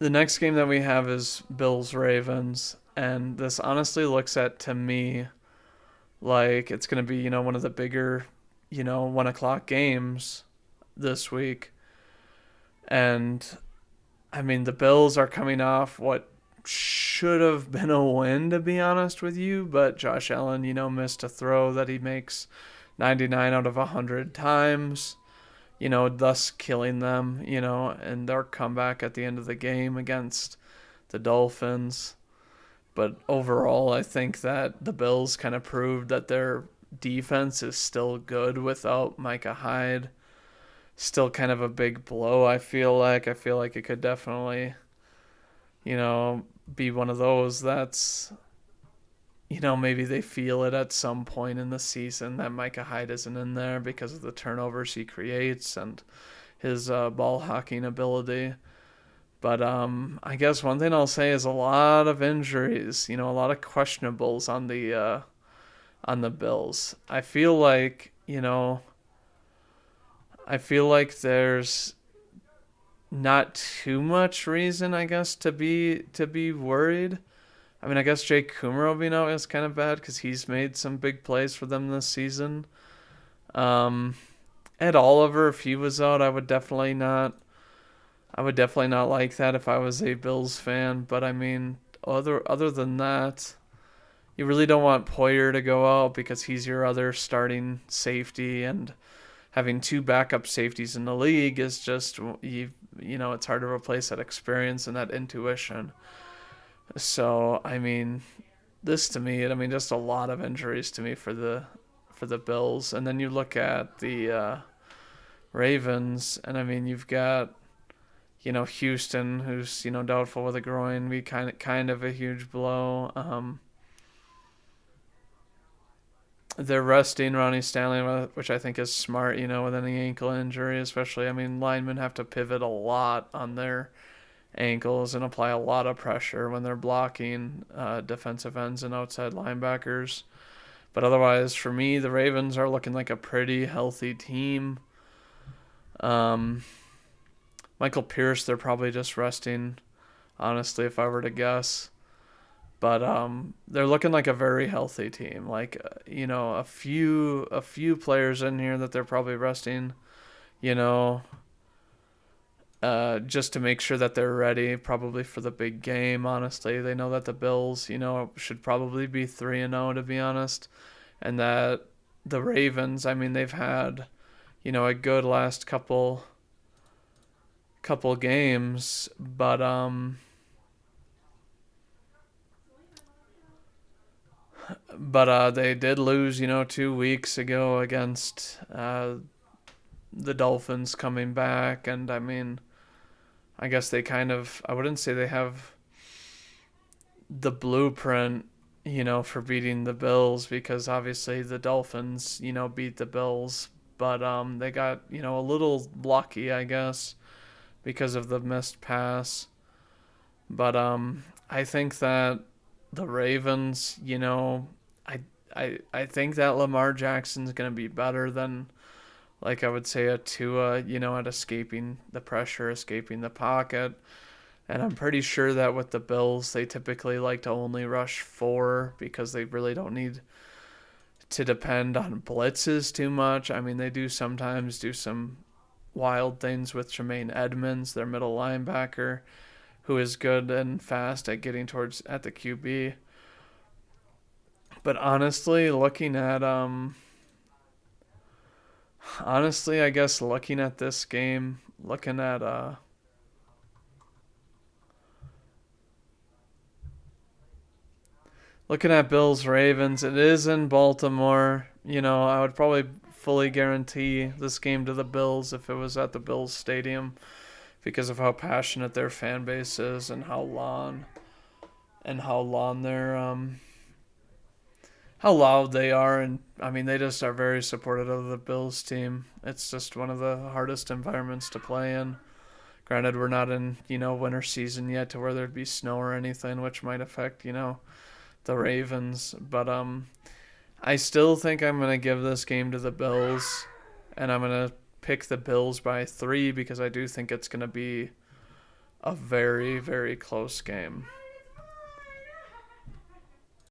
The next game that we have is Bills Ravens, and this honestly looks at to me like it's going to be one of the bigger 1 o'clock games this week. And I mean, the Bills are coming off what should have been a win, to be honest with you, but Josh Allen, missed a throw that he makes 99 out of 100 times, thus killing them, and their comeback at the end of the game against the Dolphins. But overall, I think that the Bills kind of proved that their defense is still good without Micah Hyde. Still kind of a big blow, I feel like. I feel like it could definitely, you know, be one of those that's, maybe they feel it at some point in the season that Micah Hyde isn't in there because of the turnovers he creates and his ball hawking ability. But I guess one thing I'll say is a lot of injuries, a lot of questionables on the Bills. I feel like there's not too much reason, I guess, to be worried. I mean, I guess Jake Kummerow being out is kind of bad because he's made some big plays for them this season. Um, Ed Oliver, if he was out, I would definitely not like that if I was a Bills fan. But I mean, other than that, you really don't want Poyer to go out because he's your other starting safety, and having two backup safeties in the league is just it's hard to replace that experience and that intuition. So I mean, this to me, I mean, just a lot of injuries to me for the Bills, and then you look at the Ravens, and I mean, you've got Houston, who's doubtful with a groin, be kind of a huge blow. They're resting Ronnie Stanley, which I think is smart, with any ankle injury, especially. I mean, linemen have to pivot a lot on their ankles and apply a lot of pressure when they're blocking defensive ends and outside linebackers. But otherwise, for me, the Ravens are looking like a pretty healthy team. Um, Michael Pierce, they're probably just resting, honestly, if I were to guess. But they're looking like a very healthy team. Like a few players in here that they're probably resting. You know, just to make sure that they're ready, probably for the big game. Honestly, they know that the Bills, should probably be 3-0, to be honest, and that the Ravens. I mean, they've had a good last couple games, but they did lose, 2 weeks ago against the Dolphins coming back, and I mean, I guess they kind of, I wouldn't say they have the blueprint, for beating the Bills because obviously the Dolphins, beat the Bills, but they got, a little lucky, I guess, because of the missed pass. But I think that the Ravens, I think that Lamar Jackson's going to be better than, like, I would say a Tua, at escaping the pressure, escaping the pocket. And I'm pretty sure that with the Bills, they typically like to only rush four because they really don't need to depend on blitzes too much. I mean, they do sometimes do some wild things with Tremaine Edmonds, their middle linebacker, who is good and fast at getting towards at the QB. But honestly, I guess looking at this game, looking at Bills Ravens, it is in Baltimore. I would probably fully guarantee this game to the Bills if it was at the Bills Stadium because of how passionate their fan base is and how long they're how loud they are, and I mean they just are very supportive of the Bills team. It's just one of the hardest environments to play in. Granted, we're not in winter season yet to where there'd be snow or anything, which might affect the Ravens. But I still think I'm gonna give this game to the Bills, and I'm gonna pick the Bills by 3 because I do think it's gonna be a very, very close game.